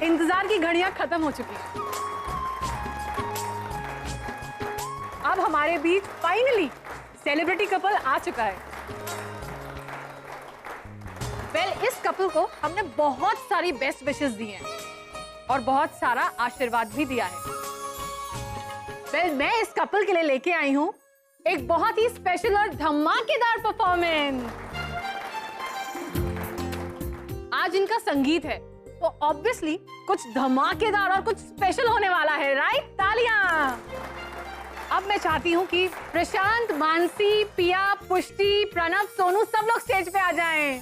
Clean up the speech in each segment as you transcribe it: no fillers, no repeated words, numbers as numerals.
इंतजार की घड़ियां खत्म हो चुकी हैं। अब हमारे बीच फाइनली सेलिब्रिटी कपल आ चुका है। इस कपल को हमने बहुत सारी बेस्ट विशेस दी हैं और बहुत सारा आशीर्वाद भी दिया है। मैं इस कपल के लिए लेके आई हूं एक बहुत ही स्पेशल और धमाकेदार परफॉर्मेंस। आज इनका संगीत है तो ऑब्वियसली कुछ धमाकेदार और कुछ स्पेशल होने वाला है, राइट? तालियां। अब मैं चाहती हूं कि प्रशांत, मानसी, पिया, पुष्टि, प्रणव, सोनू सब लोग स्टेज पे आ जाएं।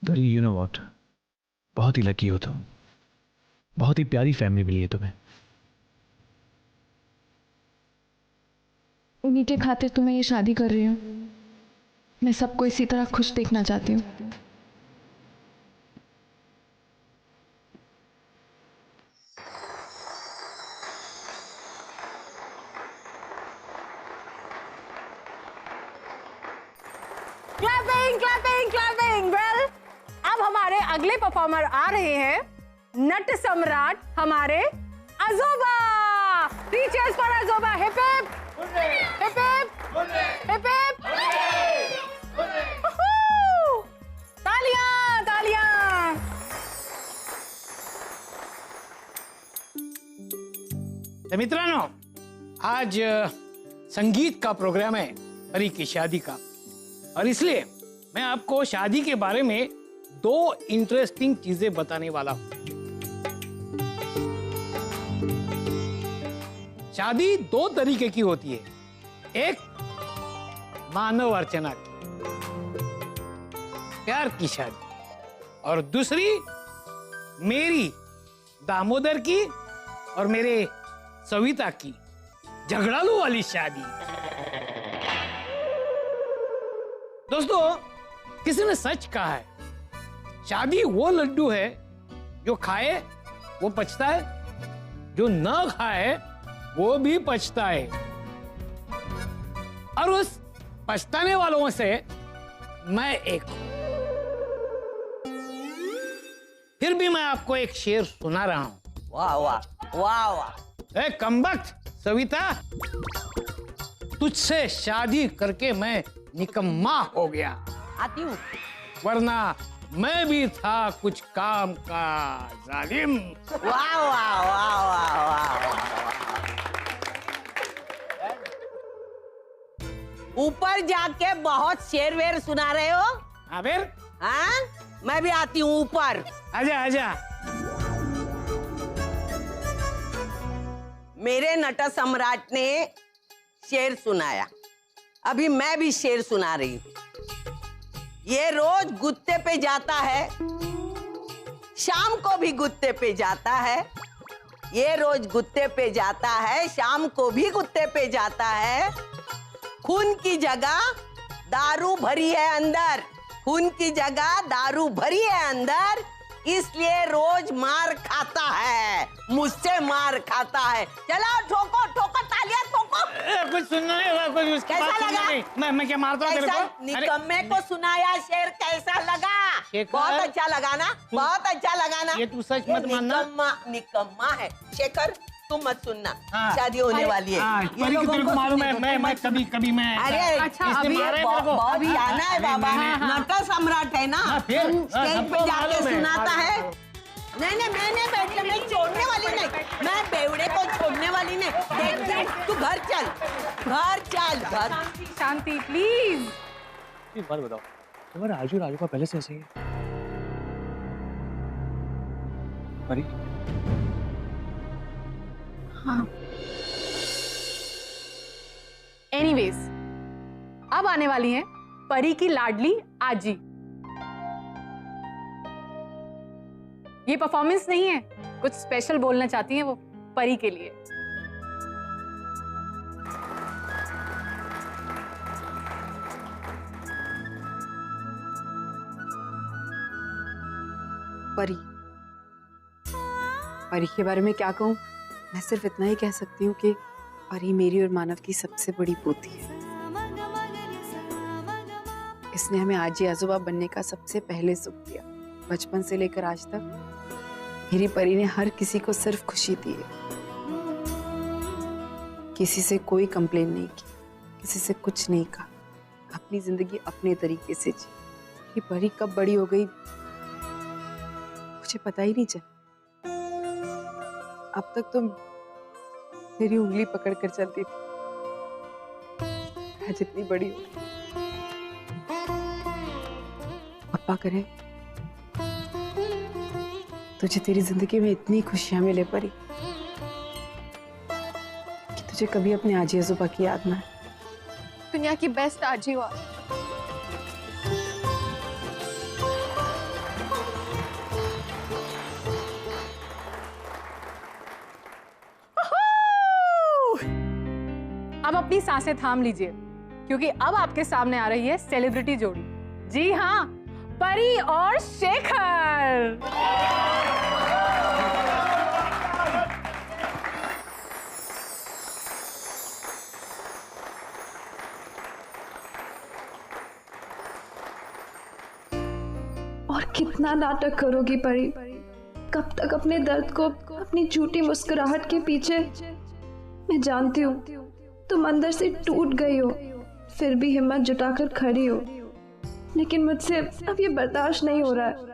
गरी, यू नो व्हाट, बहुत ही लकी हो तुम। बहुत ही प्यारी फैमिली मिली है तुम्हें। उन्हीं के खातिर तो मैं ये शादी कर रही हूँ। मैं सबको इसी तरह खुश देखना चाहती हूँ। Clapping clapping clapping. वेल, अब हमारे अगले परफॉर्मर आ रहे हैं, नट सम्राट हमारे अजोबा। थ्री चीयर्स फॉर अजोबा। Hip hip hip hip hip. तालियां तालियां। तो मित्रांनो, आज संगीत का प्रोग्राम है परी की शादी का, और इसलिए मैं आपको शादी के बारे में दो इंटरेस्टिंग चीजें बताने वाला हूं। शादी दो तरीके की होती है, एक मानव अर्चना की, प्यार की शादी, और दूसरी मेरी दामोदर की और मेरे सविता की झगड़ालू वाली शादी। दोस्तों, किसी ने सच कहा है, शादी वो लड्डू है जो खाए वो पचता है, जो न खाए वो भी पचता है। और उस पछताने वालों से मैं एक हूं। फिर भी मैं आपको एक शेर सुना रहा हूं। वाह वाह वाह वाह। ए कमबख्त सविता, तुझसे शादी करके मैं निकम्मा हो गया। आती हूँ। वरना मैं भी था कुछ काम का जालिम। वाह वाह वाह वाह वाह। ऊपर जाके बहुत शेर वेर सुना रहे हो। हाँ फिर? हाँ, मैं भी आती हूँ ऊपर। आजा आजा। मेरे नट सम्राट ने शेर सुनाया, अभी मैं भी शेर सुना रही हूँ। ये रोज गुत्ते पे जाता है, शाम को भी गुत्ते पे जाता है। ये रोज गुत्ते पे जाता है, शाम को भी गुत्ते पे जाता है। खून की जगह दारू भरी है अंदर, खून की जगह दारू भरी है अंदर, इसलिए रोज मार खाता है, मुझसे मार खाता है। चलो ठोको ठोको तालियां ठोको। कुछ सुनना नहीं होगा, कुछ उसके बाद कैसा सुनना लगा? नहीं। मैं क्या मारता हूँ तेरे को? निकम्मे को सुनाया शेर, कैसा लगा? शेखर, बहुत अच्छा लगा ना, बहुत अच्छा लगा ना। ये तू सच मत मानना। निकम्मा निकम्मा है शेखर। तुम मत सुनना, हाँ। शादी होने वाली है। हाँ, ये परी को लोगों तेरे को को मालूम सुनने है, दो, मैं तुम मैं मत कभी कभी मैं अरे अच्छा, इसने अभी मारा है मेरे को। बहुत जाना है बाबा, नट सम्राट है ना, हाँ, फिर स्टेज सबको पे जाके मालूम है। सुनाता है। नहीं नहीं, मैं नहीं बैठ, मैं छोड़ने वाली नहीं, मैं बेवड़े को छोड़ने वाली नहीं। देख देख, तू घर चल, घर चल, घर। शांति प्लीज। एक बात बताओ, तुम्हारा राजू राजू का पहले से ऐसे ही है? परी एनीवेज, अब आने वाली हैं परी की लाडली आजी। ये परफॉर्मेंस नहीं है, कुछ स्पेशल बोलना चाहती हैं वो परी के लिए। परी, परी के बारे में क्या कहूँ? मैं सिर्फ इतना ही कह सकती हूँ कि परी मेरी और मानव की सबसे बड़ी पोती है। इसने हमें आजी आजोबा बनने का सबसे पहले सुख दिया। बचपन से लेकर आज तक मेरी परी ने हर किसी को सिर्फ खुशी दी है। किसी से कोई कंप्लेन नहीं की, किसी से कुछ नहीं कहा, अपनी जिंदगी अपने तरीके से जी। मेरी परी कब बड़ी हो गई मुझे पता ही नहीं चला। अब तक तो मेरी उंगली पकड़ कर चलती थी, आज इतनी बड़ी हो गई। पप्पा करे तुझे तेरी जिंदगी में इतनी खुशियां मिले परी कि तुझे कभी अपने आजी आजोबा की याद ना आए। दुनिया की बेस्ट आजी हो। अब अपनी सांसें थाम लीजिए, क्योंकि अब आपके सामने आ रही है सेलिब्रिटी जोड़ी। जी हाँ, परी और शेखर। और कितना नाटक करोगी परी? कब तक अपने दर्द को अपनी झूठी मुस्कुराहट के पीछे? मैं जानती हूँ तुम अंदर से टूट गई हो, फिर भी हिम्मत जुटाकर खड़ी हो, लेकिन मुझसे अब ये बर्दाश्त नहीं हो रहा है।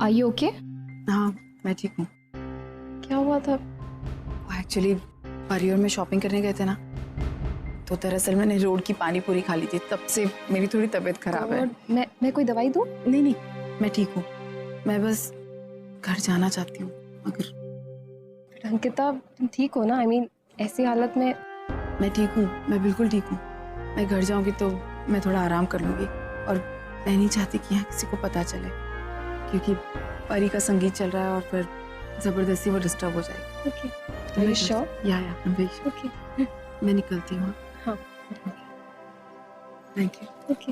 Are you okay? हाँ मैं ठीक हूँ। क्या हुआ था? एक्चुअली परी और मैं शॉपिंग करने गए थे ना, तो दरअसल मैंने रोड की पानी पूरी खा ली थी, तब से मेरी थोड़ी तबीयत खराब है। मैं कोई दवाई दूँ? नहीं नहीं, मैं ठीक हूँ। मैं बस घर जाना चाहती हूँ। अगर अंकिता तुम ठीक हो ना? I mean, ऐसी हालत में। मैं ठीक हूँ, मैं बिल्कुल ठीक हूँ। मैं घर जाऊंगी तो मैं थोड़ा आराम कर लूंगी, और मैं नहीं चाहती कि यहाँ किसी को पता चले, क्योंकि परी का संगीत चल रहा है और फिर जबरदस्ती वो डिस्टर्ब हो जाएगी। Okay, are you sure? या I'm very sure। ओके, मैं निकलती हूँ। हाँ, thank you. Okay.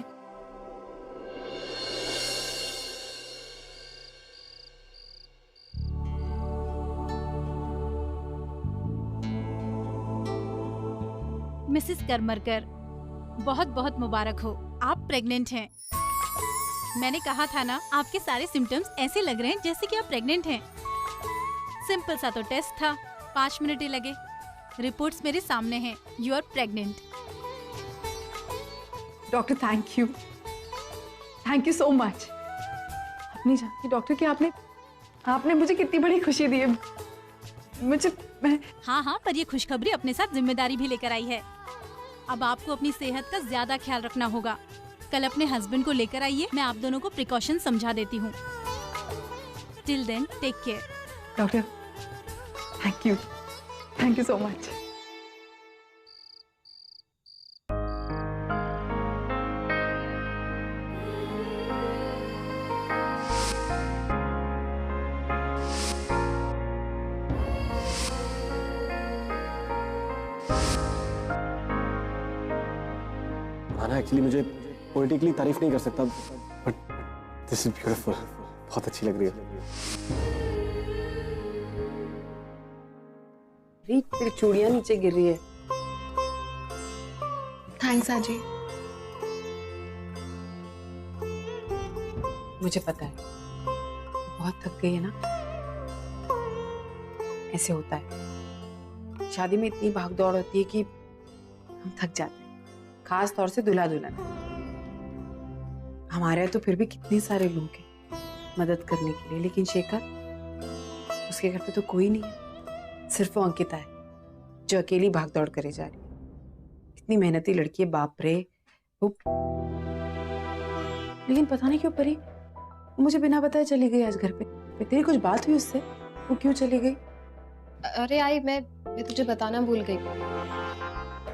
Mrs Karmarkar, बहुत बहुत मुबारक हो, आप प्रेग्नेंट हैं। मैंने कहा था ना, आपके सारे सिम्टम्स ऐसे लग रहे हैं जैसे कि आप प्रेग्नेंट हैं। सिंपल सा तो टेस्ट था, 5 मिनट ही लगे। रिपोर्ट्स मेरे सामने हैं, you are pregnant. Doctor thank you so much. अपनी जानती डॉक्टर कि आपने मुझे कितनी बड़ी खुशी दी है। मैं हाँ, पर ये खुशखबरी अपने साथ जिम्मेदारी भी लेकर आई है। अब आपको अपनी सेहत का ज्यादा ख्याल रखना होगा। कल अपने हस्बैंड को लेकर आइए, मैं आप दोनों को प्रिकॉशन समझा देती हूँ। Till then take care. Doctor thank you so much. आना एक्चुअली मुझे पोएटिकली तारीफ नहीं कर सकता, बट दिस इज ब्यूटीफुल। बहुत अच्छी लग रही है। तेरी चूड़ियां नीचे गिर रही है। थैंक्स आजी। मुझे पता है बहुत थक गई है ना, ऐसे होता है। शादी में इतनी भागदौड़ होती है कि हम थक जाते हैं, खास तौर से दूल्हा दुल्हन। हमारे यहाँ तो फिर भी कितने सारे लोग हैं मदद करने के लिए, लेकिन शेखर, उसके घर पे तो कोई नहीं है। सिर्फ वो अंकिता है जो अकेली भागदौड़ करे जा रही है। इतनी मेहनती लड़की है, बाप रे वो। लेकिन पता नहीं क्यों परी मुझे बिना बताए चली गई आज घर पे। तेरी कुछ बात हुई उससे? वो क्यों चली गई? अरे आई, मैं तुझे बताना भूल गई।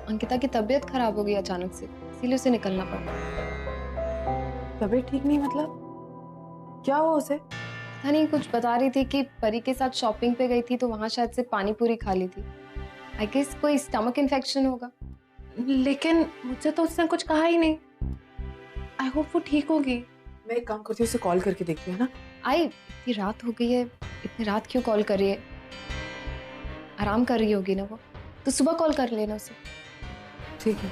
अंकिता की तबीयत खराब हो गई अचानक से, इसीलिए उसे निकलना पड़ा। तबीयत ठीक नहीं मतलब? क्या हुआ उसे? पता नहीं, कुछ बता रही थी कि परी के साथ शॉपिंग पे गई थी तो वहां शायद से पानी पूरी खा ली थी। आई गेस कोई स्टमक इन्फेक्शन होगा। लेकिन मुझसे तो उसने कुछ कहा ही नहीं। आई होप वो ठीक होगी। मैं एक काम करती हूँ, उसे कॉल करके देखती हूँ ना। आई, इतनी रात हो गई है, इतनी रात क्यों कॉल कर रही है? आराम कर रही होगी ना वो, तो सुबह कॉल कर लेना उसे। ठीक है।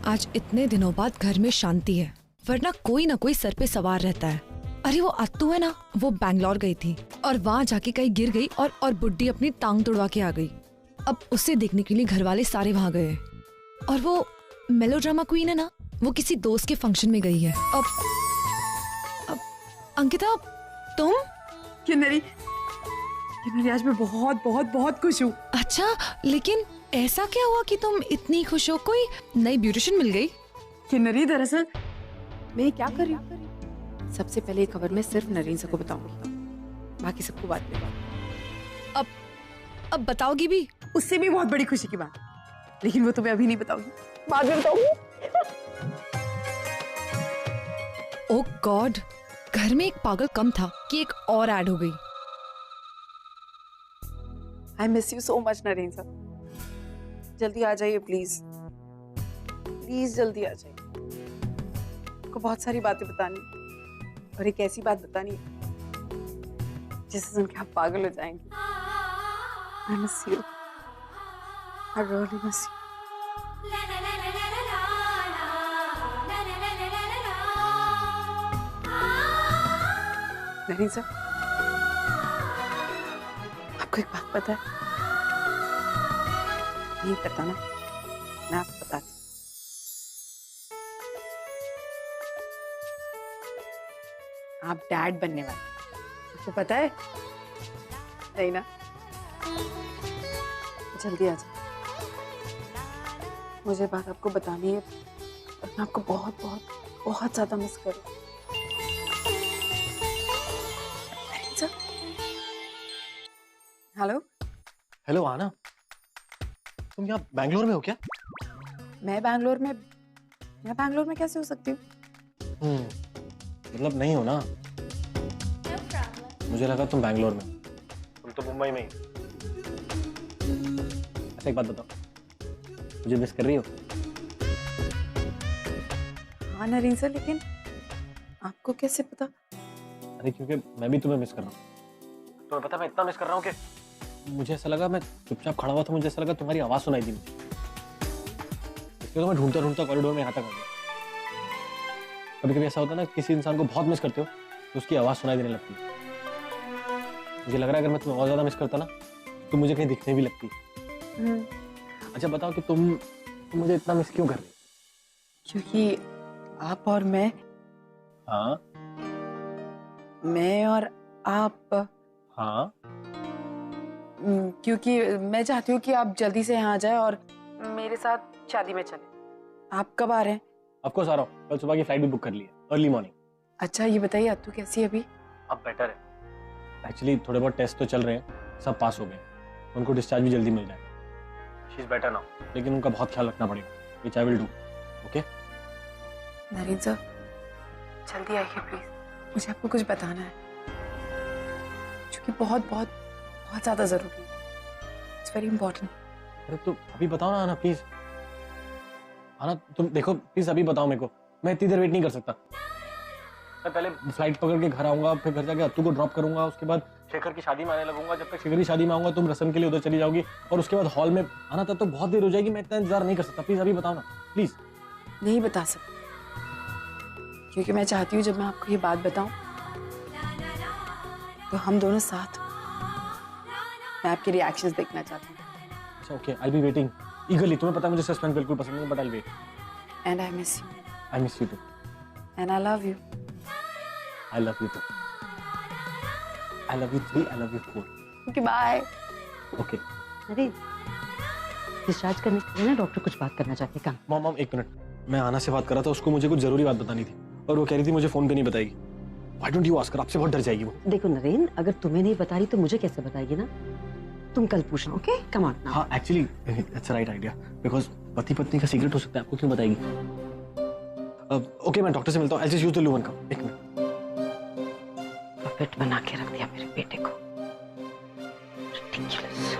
आज इतने दिनों बाद घर में शांति है, वरना कोई ना कोई सर पे सवार रहता है। अरे वो अत्तू है ना, वो बैंगलोर गई थी और वहाँ जाके कहीं गिर गई और बुड्ढी अपनी टांग तोड़वा के आ गई। अब उसे देखने के लिए घर वाले सारे वहाँ गए। और वो मेलोड्रामा क्वीन है ना, वो किसी दोस्त के फंक्शन में गई है। अब अंकिता, तुम? किन्नरी, आज मैं बहुत बहुत बहुत खुश हूँ। अच्छा, लेकिन ऐसा क्या हुआ कि तुम इतनी खुश हो? कोई नई ब्यूटिशियन मिल गई? किन्नरी, दरअसल मैं क्या कर रही हूँ, सबसे पहले खबर मैं सिर्फ नरेन सर को बताऊंगी, बाकी सबको बाद में। अब बताओगी भी? उससे भी बहुत बड़ी खुशी की बात, लेकिन वो तुम्हें अभी नहीं बताऊंगी, बाद में बताऊंगी। ओह गॉड, घर में एक पागल कम था कि एक और ऐड हो गई। I miss you so much Naren sir. जल्दी आ जाइए प्लीज, प्लीज जल्दी आ जाइए। आपको बहुत सारी बातें बतानी, और एक ऐसी बात बतानी जिसे सुन के आप पागल हो जाएंगे। I miss you, I really miss you. Naren sir, आपको एक बात पता है? नहीं पता ना, मैं आपको बताती। आप डैड बनने वाले, आपको पता है? नहीं ना? जल्दी आ जाओ, मुझे बात आपको बतानी है और मैं आपको बहुत बहुत बहुत ज्यादा मिस करूँ। हेलो हेलो आना, तुम यहाँ बैंगलोर में हो क्या? मैं बैंगलोर में कैसे हो सकती हूँ? मतलब नहीं हो ना, मुझे लगा तुम बैंगलोर में, तुम तो मुंबई में ही। अच्छा एक बात बताओ, मुझे मिस कर रही हो? हाँ नरेन सर, लेकिन आपको कैसे पता? अरे क्योंकि मैं भी तुम्हें मिस कर रहा हूँ। तुम्हें पता है मैं इतना मिस कर रहा हूँ कि मुझे ऐसा लगा, मैं चुपचाप खड़ा हुआ था, मुझे ऐसा लगा तुम्हारी आवाज सुनाई दी मुझे, इसलिए तो मैं ढूंढता ढूंढता कॉरिडोर में यहाँ तक आ गया। कभी कभी ऐसा होता है ना, किसी इंसान को बहुत मिस करते हो तो उसकी आवाज सुनाई देने लगती है। मुझे लग रहा है अगर मैं तुम्हें और ज्यादा मिस करता ना तो मुझे कहीं दिखने भी लगती। अच्छा बताओ कि तुम मुझे इतना मिस क्यों कर रही? क्योंकि आप और मैं, हाँ मैं और आप, हाँ क्योंकि मैं चाहती हूँ कि आप जल्दी से यहाँ आ जाए और मेरे साथ शादी में चले। आप कब आ रहे हैं? आपको आ रहा हूँ, कल सुबह की फ्लाइट भी बुक कर ली है, अर्ली मॉर्निंग। अच्छा ये बताइए अत्तू कैसी है अभी? अब बेटर है एक्चुअली, थोड़े बहुत टेस्ट तो चल रहे हैं, सब पास हो गए, उनको डिस्चार्ज भी जल्दी मिल जाएगा। शी इज बेटर नाउ, लेकिन उनका बहुत ख्याल रखना पड़ेगा, which I will do. Okay Naren sir जल्दी आइए प्लीज, मुझे आपको कुछ बताना है जो कि बहुत बहुत बहुत ज्यादा जरूरी है। It's very important. अरे तो अभी बताओ ना आना, प्लीज आना, तुम देखो प्लीज अभी बताओ मेरे को, मैं इतनी देर वेट नहीं कर सकता। मैं पहले फ्लाइट पकड़ के घर आऊंगा, फिर घर जाके अत्तू को ड्रॉप करूंगा, उसके बाद शेखर की शादी में आने लगूंगा। जब तक शेखर की शादी में आऊंगा तुम रस्म के लिए उधर चली जाओगी और उसके बाद हॉल में आना, तब तो बहुत देर हो जाएगी, मैं इतना इंतजार नहीं कर सकता। प्लीज अभी बताओ ना प्लीज। नहीं बता सकती क्योंकि मैं चाहती हूँ जब मैं आपको ये बात बताऊं तो हम दोनों साथ, मैं आपके रिएक्शंस देखना चाहती हूँ। अच्छा okay, I be waiting eagerly. तुम्हें पता है मुझे सस्पेंस बिल्कुल पसंद नहीं, but I wait. And I miss you. I miss you too. And I love you. I love you too. I love you 3, I love you 4। Okay bye. Okay अरे discharge करने से पहले ना डॉक्टर कुछ बात करना चाहते हैं। मॉम मॉम एक मिनट, मैं आना से बात कर रहा था, उसको मुझे कुछ जरूरी बात बतानी थी और वो कह रही थी मुझे फोन पे नहीं बताएगी। Why don't you ask her? आपसे बहुत डर जाएगी वो। देखो नरेन, अगर तुम्हें नहीं बता रही तो मुझे कैसे बताएगी ना? तुम कल पूछना, ओके? Come on. हाँ actually it's right idea, because पति पत्नी का सीक्रेट हो सकता है, आपको क्यों बताएगी? ओके मैं डॉक्टर से मिलता हूँ, आई जस्ट यूज द लूवन का। एक मिनट। पपेट बना के रख दिया मेरे बेटे को। Ridiculous.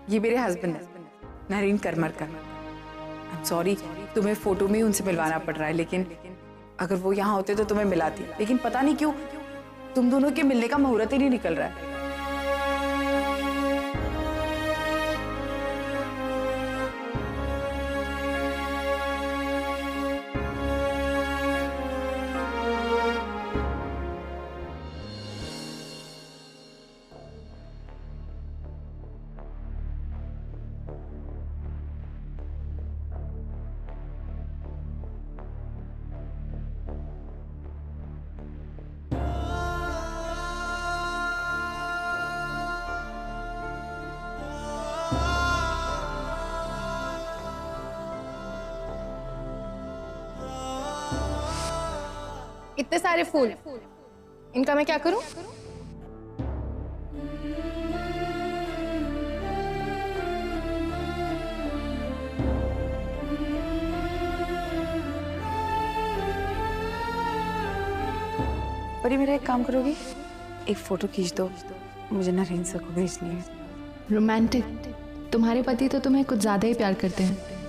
ये मेरे हस्बैंड है, Naren Karmarkar. I am sorry तुम्हें फोटो में उनसे मिलवाना पड़ रहा है, लेकिन अगर वो यहाँ होते तो तुम्हें मिलाती, लेकिन पता नहीं क्यों तुम दोनों के मिलने का मुहूर्त ही नहीं निकल रहा है। इतने सारे फूल, इनका मैं क्या करूं? परी मेरा एक काम करोगी, एक फोटो खींच दो, मुझे नरेन सर को भेजनी है। रोमांटिक, तुम्हारे पति तो तुम्हें कुछ ज्यादा ही प्यार करते हैं।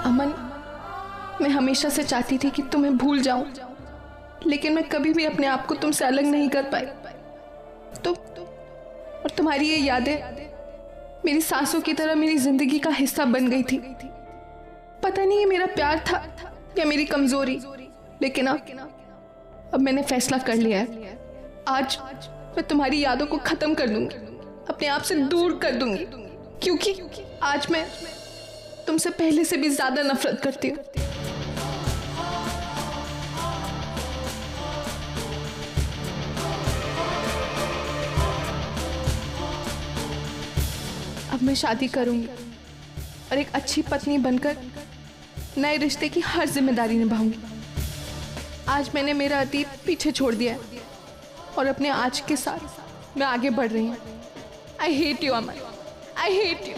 अमन, मैं हमेशा से चाहती थी कि तुम्हें भूल जाऊं, लेकिन मैं कभी भी अपने आप को तुमसे अलग नहीं कर पाई। तो और तुम्हारी ये यादें मेरी सांसों की तरह मेरी जिंदगी का हिस्सा बन गई थी। पता नहीं ये मेरा प्यार था या मेरी कमजोरी, लेकिन अब मैंने फैसला कर लिया है। आज मैं तुम्हारी यादों को खत्म कर दूंगी, अपने आप से दूर कर दूंगी, क्योंकि आज मैं तुमसे पहले से भी ज्यादा नफरत करती हूँ। अब मैं शादी करूंगी और एक अच्छी पत्नी बनकर नए रिश्ते की हर जिम्मेदारी निभाऊंगी। आज मैंने मेरा अतीत पीछे छोड़ दिया है और अपने आज के साथ मैं आगे बढ़ रही हूँ। I hate you Aman, I hate you.